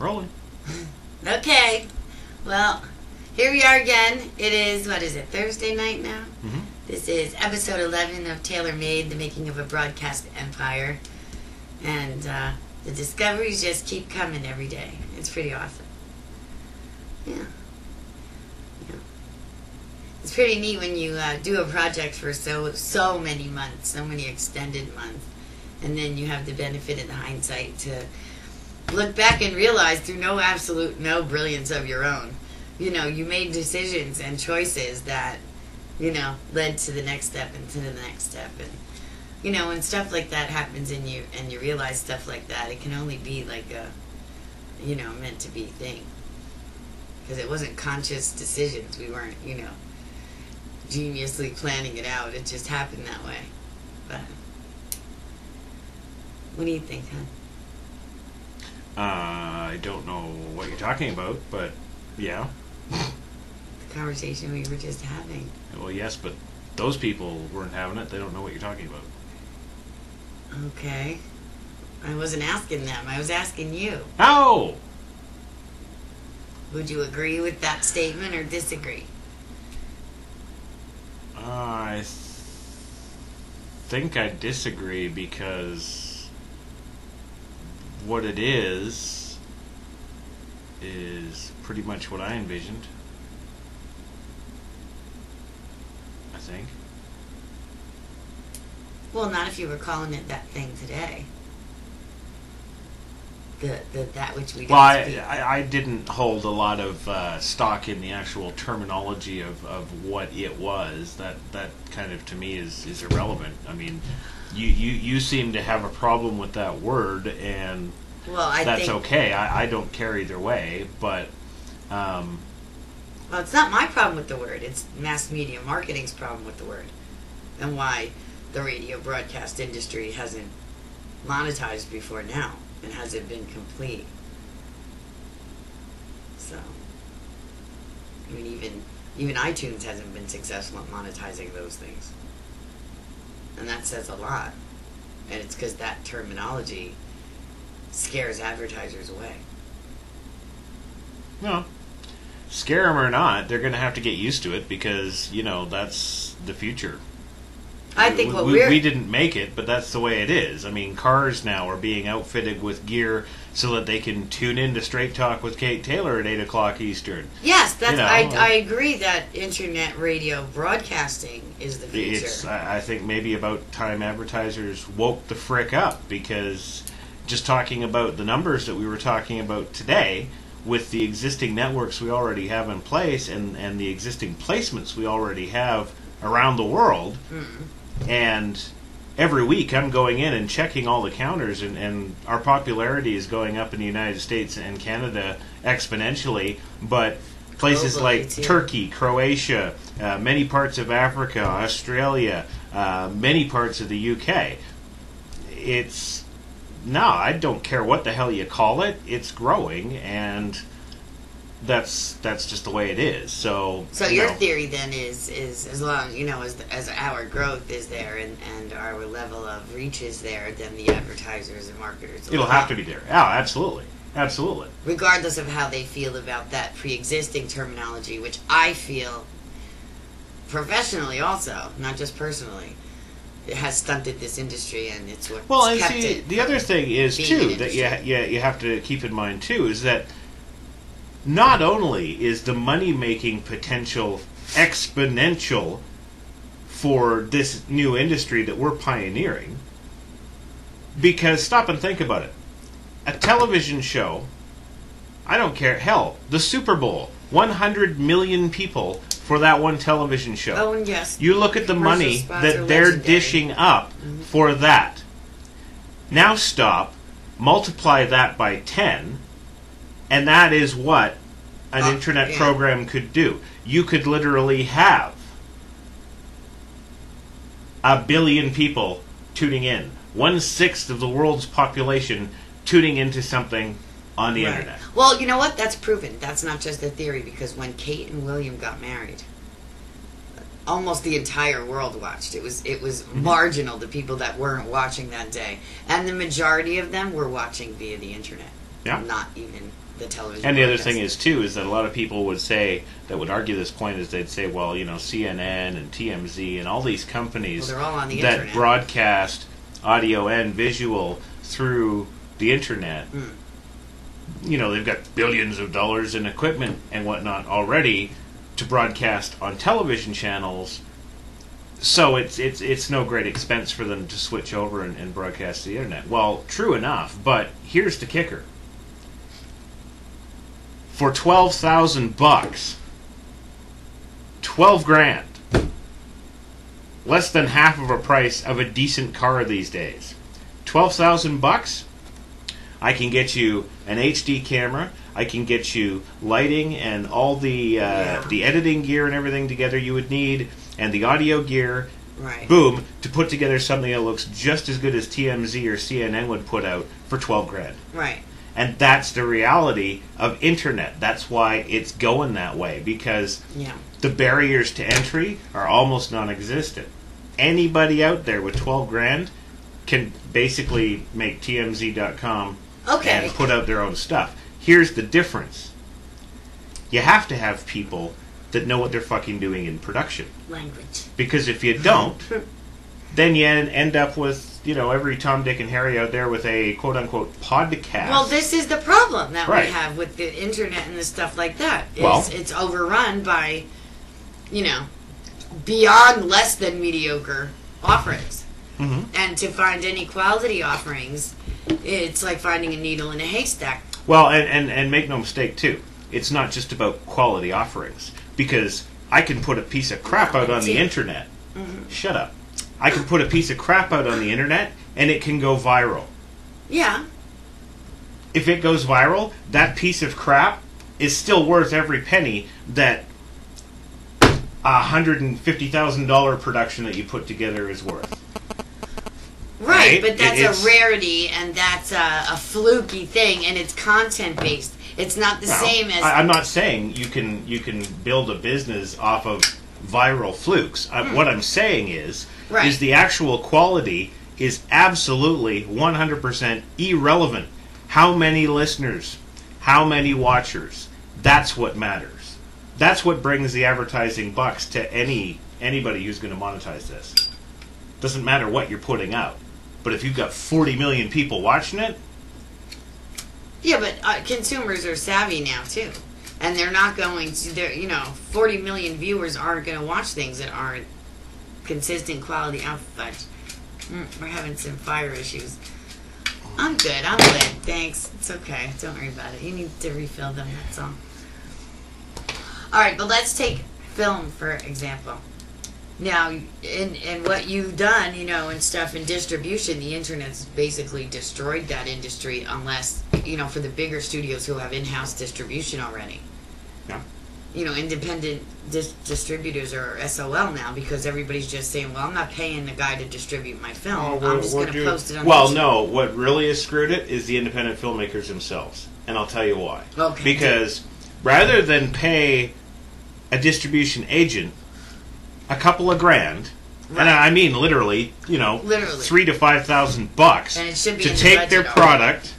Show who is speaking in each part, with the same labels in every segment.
Speaker 1: Rolling.
Speaker 2: Okay. Well, here we are again. It is, what is it, Thursday night now?
Speaker 1: Mm-hmm.
Speaker 2: This is episode 11 of Tailor Made, the making of a broadcast empire. And the discoveries just keep coming every day. It's pretty awesome. Yeah. It's pretty neat when you do a project for so many months, so many extended months, and then you have the benefit and the hindsight to look back and realize through no brilliance of your own, you made decisions and choices that, led to the next step and to the next step. And, when stuff like that happens and you realize stuff like that, it can only be like a, meant to be thing. Because it wasn't conscious decisions. We weren't, geniusly planning it out. It just happened that way. But what do you think, hon?
Speaker 1: I don't know what you're talking about, but yeah.
Speaker 2: The conversation we were just having.
Speaker 1: Well, yes, but those people weren't having it. They don't know what you're talking about.
Speaker 2: Okay. I wasn't asking them. I was asking you.
Speaker 1: Oh!
Speaker 2: Would you agree with that statement or disagree?
Speaker 1: I think I disagree because what it is pretty much what I envisioned. I think.
Speaker 2: Well, not if you were calling it that thing today. That which we.
Speaker 1: Well, I didn't hold a lot of stock in the actual terminology of what it was. That kind of to me is irrelevant. I mean, you seem to have a problem with that word, and that's okay. I don't care either way, but.
Speaker 2: Well, it's not my problem with the word. It's mass media marketing's problem with the word, and why the radio broadcast industry hasn't monetized before now. And hasn't been complete. So, I mean, even iTunes hasn't been successful at monetizing those things, and that says a lot. And it's because that terminology scares advertisers away.
Speaker 1: No, scare them or not, they're going to have to get used to it because that's the future.
Speaker 2: I think
Speaker 1: we didn't make it, but that's the way it is. I mean, cars now are being outfitted with gear so that they can tune in to Straight Talk with Kate Taylor at 8 o'clock Eastern.
Speaker 2: Yes, I agree that internet radio broadcasting is the future.
Speaker 1: I think maybe about time advertisers woke the frick up, because just talking about the numbers that we were talking about today, with the existing networks we already have in place and the existing placements we already have around the world, and every week I'm going in and checking all the counters, and our popularity is going up in the United States and Canada exponentially, but places
Speaker 2: globally,
Speaker 1: like
Speaker 2: too.
Speaker 1: Turkey, Croatia, many parts of Africa, Australia, many parts of the UK, I don't care what the hell you call it, it's growing, and that's just the way it is. So
Speaker 2: your theory then is as long as our growth is there and our level of reach is there, then the advertisers and marketers
Speaker 1: it'll have to be there. Oh, absolutely,
Speaker 2: regardless of how they feel about that pre-existing terminology, which I feel professionally also, not just personally, it has stunted this industry, and it's what kept it.
Speaker 1: The other thing is too that you have to keep in mind too is that not only is the money-making potential exponential for this new industry that we're pioneering, because stop and think about it. A television show, I don't care, hell, the Super Bowl, 100 million people for that one television show.
Speaker 2: Oh, and yes.
Speaker 1: You look at the money that they're dishing up for that. Now stop, multiply that by 10, and that is what an internet program could do. You could literally have 1 billion people tuning in. 1/6 of the world's population tuning into something on the internet.
Speaker 2: Well, you know what? That's proven. That's not just a theory, because when Kate and William got married, almost the entire world watched. It was marginal, the people that weren't watching that day. And the majority of them were watching via the internet.
Speaker 1: Yeah.
Speaker 2: Not even the television.
Speaker 1: And the other
Speaker 2: broadcast.
Speaker 1: thing is, too, is that a lot of people would say, that would argue this point, is they'd say, well, you know, CNN and TMZ and all these companies
Speaker 2: they're all on the
Speaker 1: that
Speaker 2: internet.
Speaker 1: broadcast audio and visual through the internet, you know, they've got billions of dollars in equipment and whatnot already to broadcast on television channels. So it's no great expense for them to switch over and broadcast the internet. Well, true enough, but here's the kicker. For $12,000, 12 grand, less than half of a price of a decent car these days. $12,000, I can get you an HD camera. I can get you lighting and all the editing gear and everything together you would need, and the audio gear.
Speaker 2: Right.
Speaker 1: Boom, to put together something that looks just as good as TMZ or CNN would put out for 12 grand.
Speaker 2: Right.
Speaker 1: And that's the reality of internet. That's why it's going that way, because the barriers to entry are almost non-existent. Anybody out there with 12 grand can basically make TMZ.com and put out their own stuff. Here's the difference. You have to have people that know what they're fucking doing in production.
Speaker 2: Language.
Speaker 1: Because if you don't, then you end up with, you know, every Tom, Dick, and Harry out there with a quote-unquote podcast.
Speaker 2: Well, this is the problem that
Speaker 1: Right.
Speaker 2: we have with the internet and the stuff like that.
Speaker 1: Well-
Speaker 2: It's overrun by, you know, beyond less than mediocre offerings.
Speaker 1: Mhm.
Speaker 2: And to find any quality offerings, it's like finding a needle in a haystack.
Speaker 1: Well, and make no mistake, too, it's not just about quality offerings. Because I can put a piece of crap out on the internet. Shut up. I can put a piece of crap out on the internet, and it can go viral.
Speaker 2: Yeah.
Speaker 1: If it goes viral, that piece of crap is still worth every penny that a $150,000 production that you put together is worth.
Speaker 2: Right, but that's
Speaker 1: It's
Speaker 2: a rarity, and that's a fluky thing, and it's content-based. It's not the same as...
Speaker 1: I'm not saying you can build a business off of viral flukes. What I'm saying is the actual quality is absolutely 100% irrelevant. How many listeners, how many watchers, that's what matters. That's what brings the advertising bucks to anybody who's going to monetize this. Doesn't matter what you're putting out. But if you've got 40 million people watching it...
Speaker 2: Yeah, but consumers are savvy now, too. And they're not going to... 40 million viewers aren't going to watch things that aren't consistent quality output. We're having some fire issues. I'm good. I'm lit. Thanks. It's okay. Don't worry about it. You need to refill them, that's all. Alright, but let's take film, for example. Now, in what you've done, and stuff in distribution, the internet's basically destroyed that industry unless, for the bigger studios who have in-house distribution already.
Speaker 1: Yeah.
Speaker 2: Independent distributors are SOL now because everybody's just saying, well, I'm not paying the guy to distribute my film. I'm just going to post it on
Speaker 1: Well,
Speaker 2: YouTube.
Speaker 1: no. What really has screwed it is the independent filmmakers themselves. And I'll tell you why.
Speaker 2: Okay.
Speaker 1: Because rather than pay a distribution agent a couple of grand, and I mean literally, $3,000 to $5,000
Speaker 2: And it should be
Speaker 1: to
Speaker 2: in the
Speaker 1: take
Speaker 2: budget
Speaker 1: their
Speaker 2: already.
Speaker 1: product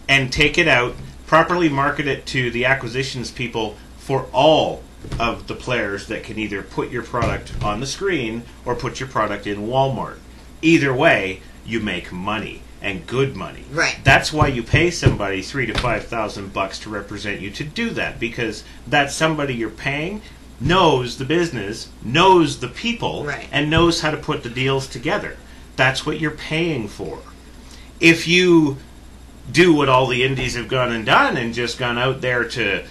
Speaker 1: and take it out, properly market it to the acquisitions people for all of the players that can either put your product on the screen or put your product in Walmart. Either way, you make money, and good money.
Speaker 2: Right.
Speaker 1: That's why you pay somebody $3,000 to $5,000 to represent you, to do that, because that somebody you're paying knows the business, knows the people,
Speaker 2: Right.
Speaker 1: and knows how to put the deals together. That's what you're paying for. If you do what all the indies have gone and done and just gone out there to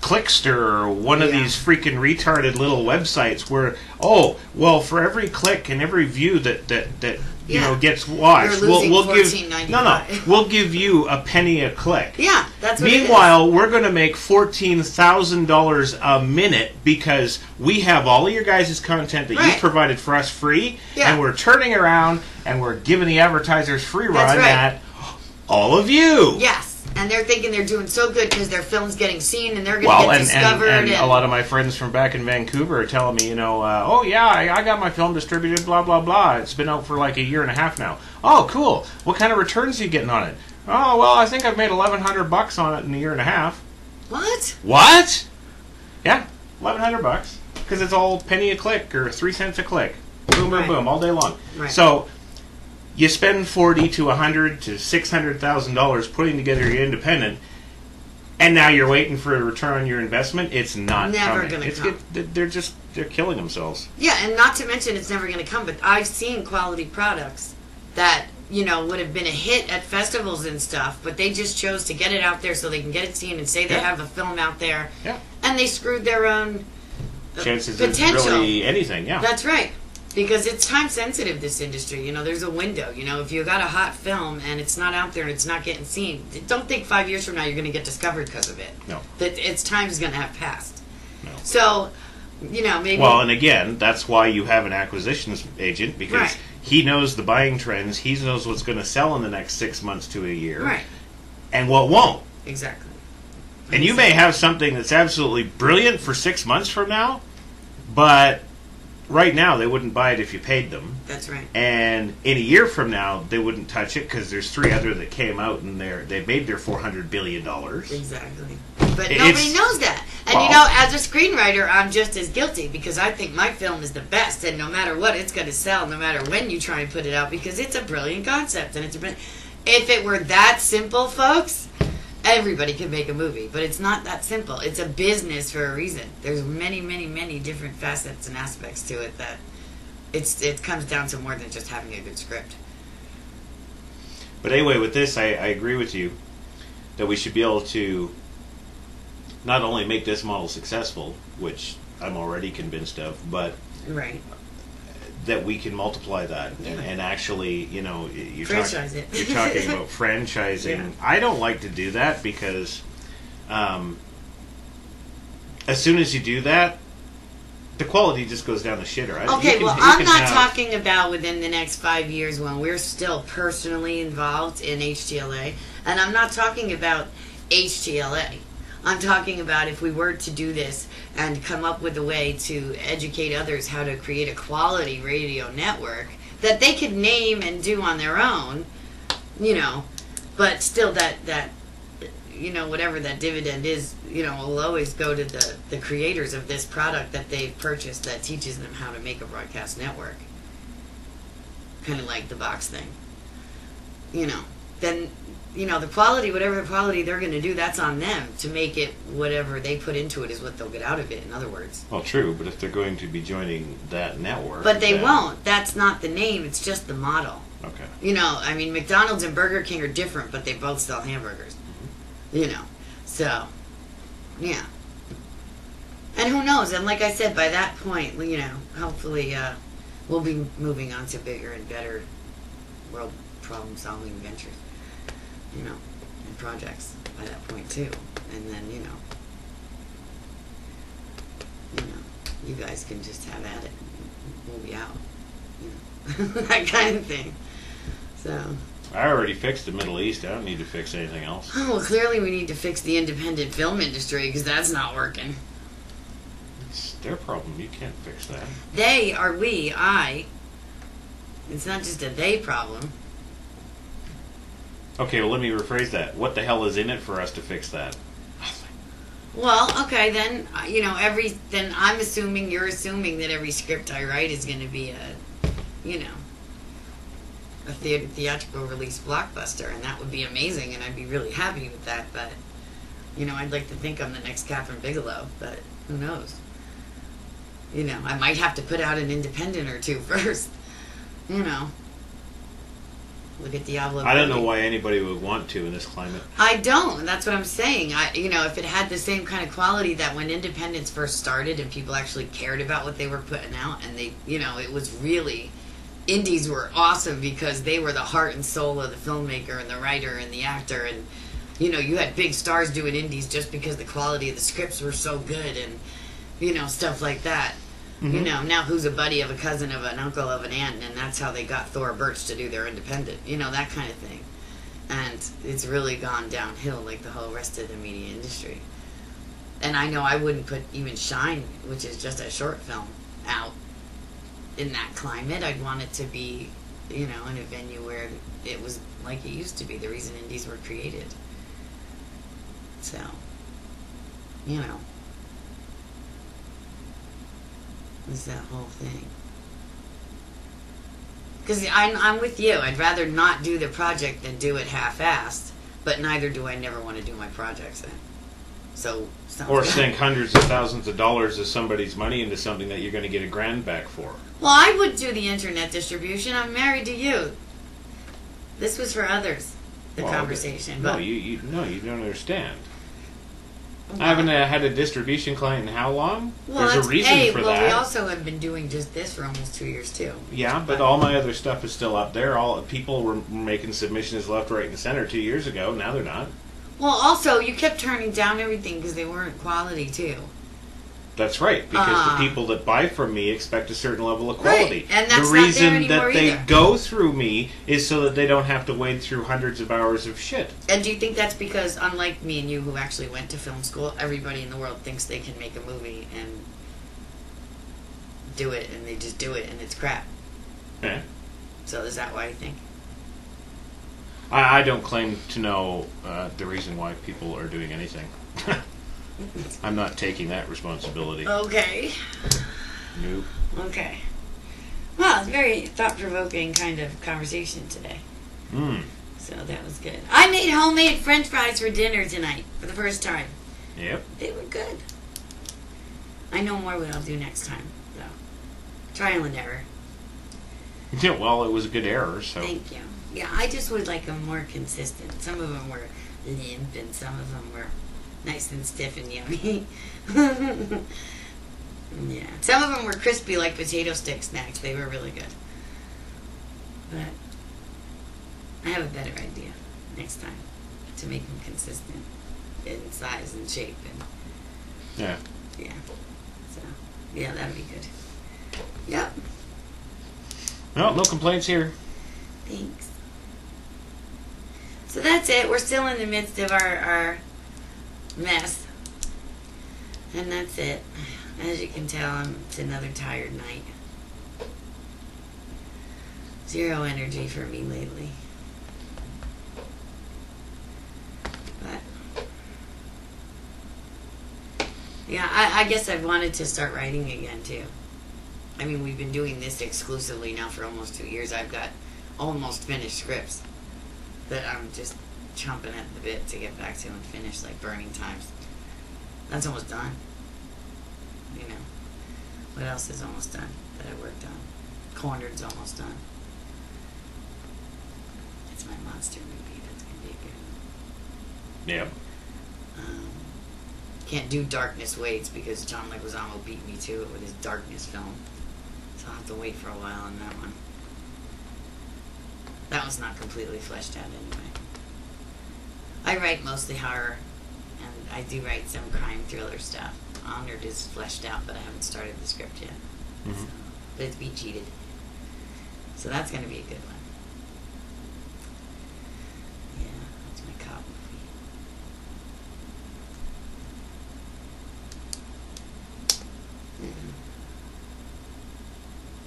Speaker 1: Clickster or one of these freaking retarded little websites where, for every click and every view that gets watched,
Speaker 2: You're losing
Speaker 1: we'll give
Speaker 2: $14.95.
Speaker 1: we'll give you a penny a click.
Speaker 2: Yeah, that's what
Speaker 1: Meanwhile, we're going to make $14,000 a minute because we have all of your guys' content that you
Speaker 2: Right.
Speaker 1: provided for us free,
Speaker 2: Yeah.
Speaker 1: and we're turning around and we're giving the advertisers free
Speaker 2: That's
Speaker 1: run
Speaker 2: right.
Speaker 1: at all of you.
Speaker 2: Yes, and they're thinking they're doing so good because their film's getting seen and they're going to
Speaker 1: Well,
Speaker 2: get
Speaker 1: and
Speaker 2: discovered.
Speaker 1: and a lot of my friends from back in Vancouver are telling me, I got my film distributed, blah, blah, blah. It's been out for like a year and a half now. Oh, cool. What kind of returns are you getting on it? Oh, well, I think I've made $1,100 on it in a year and a half.
Speaker 2: What?
Speaker 1: What? Yeah, $1,100 because it's all penny a click or 3 cents a click. Boom, boom,
Speaker 2: Right.
Speaker 1: boom, all day long.
Speaker 2: Right.
Speaker 1: So you spend $40,000 to $100,000 to $600,000 putting together your independent, and now you're waiting for a return on your investment. It's not
Speaker 2: Never
Speaker 1: coming.
Speaker 2: gonna come.
Speaker 1: They're killing themselves.
Speaker 2: Yeah, and not to mention it's never going to come, but I've seen quality products that, you know, would have been a hit at festivals and stuff, but they just chose to get it out there so they can get it seen and say they
Speaker 1: Yeah.
Speaker 2: have a film out there.
Speaker 1: Yeah.
Speaker 2: And they screwed their own
Speaker 1: Chances
Speaker 2: potential.
Speaker 1: of really anything, yeah.
Speaker 2: That's right. Because it's time sensitive, this industry. You know, there's a window. You know, if you got a hot film and it's not out there and it's not getting seen, don't think 5 years from now you're going to get discovered because of it.
Speaker 1: No.
Speaker 2: That its time is going to have passed.
Speaker 1: No.
Speaker 2: So, you know, maybe.
Speaker 1: Well, and again, that's why you have an acquisitions agent, because
Speaker 2: Right.
Speaker 1: he knows the buying trends. He knows what's going to sell in the next 6 months to a year.
Speaker 2: Right.
Speaker 1: And what won't.
Speaker 2: Exactly.
Speaker 1: And you may have something that's absolutely brilliant for 6 months from now, but right now they wouldn't buy it if you paid them.
Speaker 2: That's right.
Speaker 1: And in a year from now, they wouldn't touch it because there's 3 other that came out and they made their $400 billion.
Speaker 2: Exactly. But
Speaker 1: It's-
Speaker 2: nobody knows that. And
Speaker 1: well-
Speaker 2: you know, as a screenwriter, I'm just as guilty because I think my film is the best, and no matter what, it's going to sell, no matter when you try and put it out, because it's a brilliant concept. And if it were that simple, folks, everybody could make a movie. But it's not that simple. It's a business for a reason. There's many, many, many different facets and aspects to it that it comes down to more than just having a good script.
Speaker 1: But anyway, with this, I agree with you that we should be able to not only make this model successful, which I'm already convinced of, but
Speaker 2: Right.
Speaker 1: that we can multiply that and actually, you know,
Speaker 2: Franchise it.
Speaker 1: You're talking about franchising.
Speaker 2: Yeah.
Speaker 1: I don't like to do that because as soon as you do that, the quality just goes down the shitter.
Speaker 2: Okay, I'm not talking about within the next 5 years when we're still personally involved in HTLA, and I'm not talking about HTLA. I'm talking about if we were to do this and come up with a way to educate others how to create a quality radio network that they could name and do on their own, you know, but still that you know, whatever that dividend is, you know, will always go to the creators of this product that they've purchased that teaches them how to make a broadcast network. Kind of like the box thing. You know, then, you know, the quality, whatever quality they're going to do, that's on them to make it whatever they put into it is what they'll get out of it, in other words.
Speaker 1: Well, true, but if they're going to be joining that network...
Speaker 2: But they
Speaker 1: then-
Speaker 2: won't. That's not the name. It's just the model.
Speaker 1: Okay.
Speaker 2: You know, I mean, McDonald's and Burger King are different, but they both sell hamburgers. You know, so, yeah. And who knows? And like I said, by that point, you know, hopefully we'll be moving on to bigger and better world problem-solving ventures, you know, and projects by that point, too. And then, you know, you guys can just have at it. We'll be out. You know, that kind of thing. So...
Speaker 1: I already fixed the Middle East. I don't need to fix anything else.
Speaker 2: Oh, well, clearly we need to fix the independent film industry because that's not working.
Speaker 1: It's their problem. You can't fix that.
Speaker 2: They are we, I. It's not just a they problem.
Speaker 1: Okay, well, let me rephrase that. What the hell is in it for us to fix that?
Speaker 2: Well, okay, then, you know, then I'm assuming, you're assuming that every script I write is going to be a, you know, a theatrical release blockbuster, and that would be amazing, and I'd be really happy with that, but, you know, I'd like to think I'm the next Catherine Bigelow, but who knows? You know, I might have to put out an independent or two first, you know. Look at Diablo.
Speaker 1: I don't know why anybody would want to in this climate.
Speaker 2: I don't. That's what I'm saying. You know, if it had the same kind of quality that when independents first started and people actually cared about what they were putting out, and they, you know, it was really... Indies were awesome because they were the heart and soul of the filmmaker and the writer and the actor, and you know, you had big stars doing indies just because the quality of the scripts were so good, and you know, stuff like that. Mm-hmm. You know, now who's a buddy of a cousin of an uncle of an aunt, and that's how they got Thora Birch to do their independent, you know, that kind of thing. And it's really gone downhill like the whole rest of the media industry. And I know I wouldn't put even Shine, which is just a short film, out in that climate. I'd want it to be you know, in a venue where it was like it used to be, the reason indies were created. So, you know, it's that whole thing. Because I'm with you. I'd rather not do the project than do it half-assed, but neither do I never want to do my projects then. So,
Speaker 1: or sink hundreds of thousands of dollars of somebody's money into something that you're going to get $1,000 back for.
Speaker 2: Well, I would do the internet distribution. I'm married to you. This was for others, the conversation.
Speaker 1: No,
Speaker 2: but
Speaker 1: you don't understand.
Speaker 2: well,
Speaker 1: I haven't had a distribution client in how long?
Speaker 2: Well,
Speaker 1: There's a reason for that.
Speaker 2: we also have been doing just this for almost 2 years too.
Speaker 1: Yeah, but all my other stuff is still up there. All people were making submissions left, right, and center 2 years ago. Now they're not.
Speaker 2: Well, also, you kept turning down everything because they weren't quality, too.
Speaker 1: That's right, because the people that buy from me expect a certain level of quality.
Speaker 2: Right, and that's
Speaker 1: the reason
Speaker 2: not there
Speaker 1: that they
Speaker 2: either.
Speaker 1: go through me is so that they don't have to wade through hundreds of hours of shit.
Speaker 2: And do you think that's because, unlike me and you who actually went to film school, everybody in the world thinks they can make a movie and do it, and they just do it, and it's crap?
Speaker 1: Yeah.
Speaker 2: So is that why you think?
Speaker 1: I don't claim to know the reason why people are doing anything. I'm not taking that responsibility.
Speaker 2: Okay.
Speaker 1: Nope.
Speaker 2: Okay. Well, it's a very thought-provoking kind of conversation today. So that was good. I made homemade French fries for dinner tonight for the first time.
Speaker 1: Yep.
Speaker 2: They were good. I know more what I'll do next time, though. Trial and error.
Speaker 1: Yeah, well, it was a good error, so.
Speaker 2: Thank you. Yeah, I just would like them more consistent. Some of them were limp, and some of them were nice and stiff and yummy. Yeah, some of them were crispy like potato stick snacks. They were really good. But I have a better idea next time to make them consistent in size and shape. And
Speaker 1: Yeah.
Speaker 2: yeah, so yeah, that'd be good. Yep.
Speaker 1: No, no complaints here.
Speaker 2: Thanks. So that's it. We're still in the midst of our mess. And that's it. As you can tell, it's another tired night. Zero energy for me lately. But yeah, I guess I've wanted to start writing again too. I mean, we've been doing this exclusively now for almost 2 years. I've got almost finished scripts that I'm just chomping at the bit to get back to and finish, like Burning Times. That's almost done. You know, what else is almost done that I worked on? Cornered's almost done. It's my monster movie. That's gonna be good.
Speaker 1: Yep.
Speaker 2: Can't do Darkness Waits because John Leguizamo beat me to it with his Darkness film. So I'll have to wait for a while on that one. That one's not completely fleshed out anyway. I write mostly horror, and I do write some crime thriller stuff. Honored is fleshed out, but I haven't started the script yet.
Speaker 1: Mm-hmm.
Speaker 2: So, but it's Be Cheated. So that's going to be a good one. Yeah, that's my cop movie. Mm-hmm.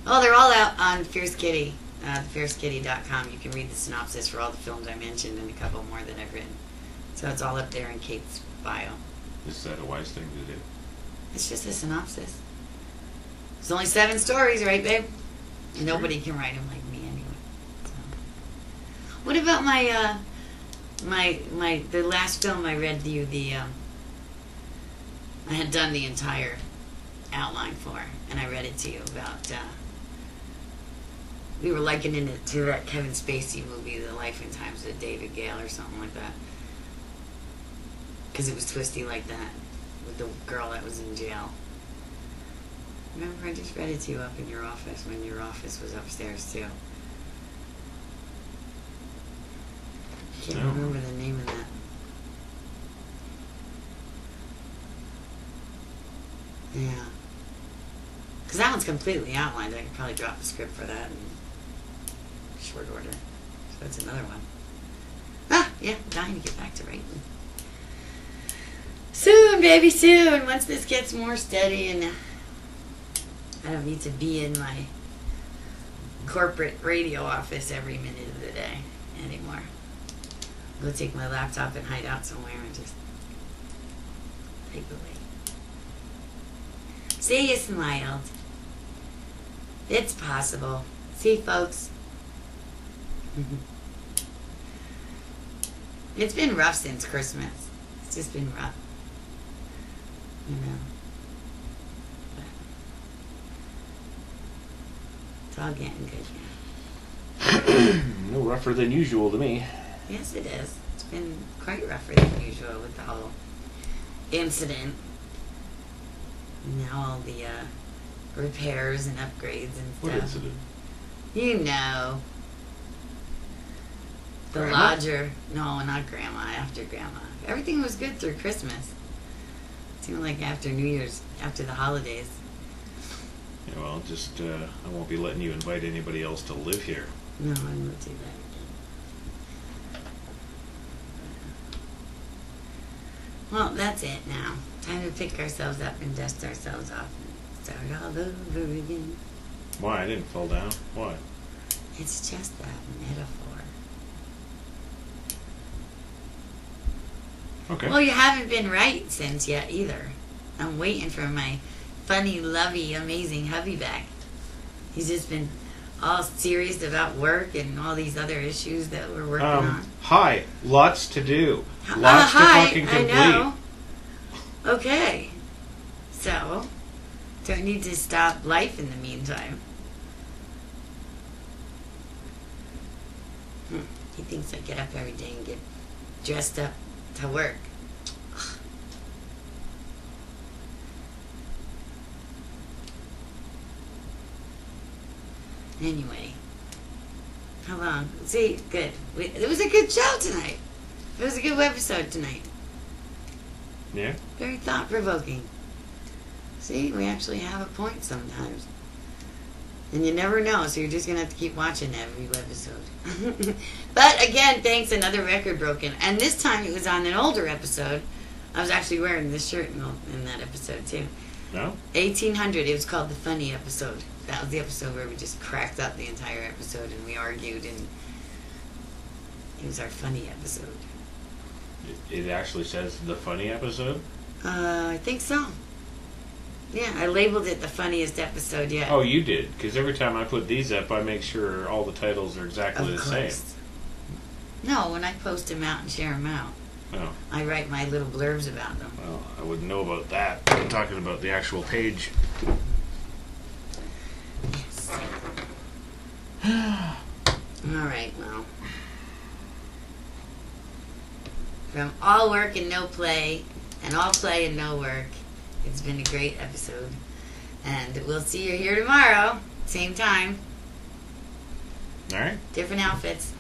Speaker 2: Oh, they're all out on Fierce Kitty. FierceKitty.com. You can read the synopsis for all the films I mentioned and a couple more that I've written. So it's all up there in Kate's bio.
Speaker 1: Is that a wise thing to do?
Speaker 2: It's just a synopsis. There's only 7 stories, right, babe? And nobody can write them like me anyway. So. What about my the last film I read you I had done the entire outline for, and I read it to you about. We were likening it to that Kevin Spacey movie, The Life and Times of David Gale, or something like that. Because it was twisty like that, with the girl that was in jail. Remember, I just read it to you up in your office when your office was upstairs, too. I can't remember the name of that. Yeah. Because that one's completely outlined. I could probably drop the script for that in short order. So that's another one. Ah, yeah, I'm dying to get back to writing. Soon, baby, soon. Once this gets more steady and I don't need to be in my corporate radio office every minute of the day anymore. Go take my laptop and hide out somewhere and just type away. See, you smiled. It's possible. See, folks? It's been rough since Christmas. It's just been rough. You know. But it's all getting good now.
Speaker 1: No rougher than usual to me.
Speaker 2: Yes, it is. It's been quite rougher than usual with the whole incident. Now all the repairs and upgrades and stuff.
Speaker 1: What incident?
Speaker 2: You know. The
Speaker 1: Grandma?
Speaker 2: lodger. No, not Grandma. After Grandma. Everything was good through Christmas. It seemed like after New Year's, after the holidays.
Speaker 1: Yeah, well, just I won't be letting you invite anybody else to live here.
Speaker 2: No, I won't do that again. Well, that's it now. Time to pick ourselves up and dust ourselves off and start all over again.
Speaker 1: Why? I didn't fall down. Why?
Speaker 2: It's just that metaphor.
Speaker 1: Okay.
Speaker 2: Well, you haven't been right since yet either. I'm waiting for my funny, lovey, amazing hubby back. He's just been all serious about work and all these other issues that we're working on.
Speaker 1: Hi. Lots to do. Lots to fucking complete.
Speaker 2: I know. Okay. So, don't need to stop life in the meantime. He thinks I get up every day and get dressed up to work. Anyway, how long? See, good. It was a good show tonight. It was a good episode tonight.
Speaker 1: Yeah?
Speaker 2: Very thought-provoking. See, we actually have a point sometimes. And you never know, so you're just going to have to keep watching every episode. But again, thanks, another record broken. And this time it was on an older episode. I was actually wearing this shirt in that episode, too.
Speaker 1: No?
Speaker 2: 1800, it was called The Funny Episode. That was the episode where we just cracked up the entire episode and we argued, and it was our funny episode.
Speaker 1: It actually says the funny episode?
Speaker 2: I think so. Yeah, I labeled it the funniest episode yet.
Speaker 1: Oh, you did? Because every time I put these up, I make sure all the titles are exactly the same.
Speaker 2: No, when I post them out and share them out,
Speaker 1: Oh.
Speaker 2: I write my little blurbs about them.
Speaker 1: Well, I wouldn't know about that. I'm talking about the actual page.
Speaker 2: Yes. Alright, well. From all work and no play, and all play and no work, it's been a great episode. And we'll see you here tomorrow, same time.
Speaker 1: All right.
Speaker 2: Different outfits.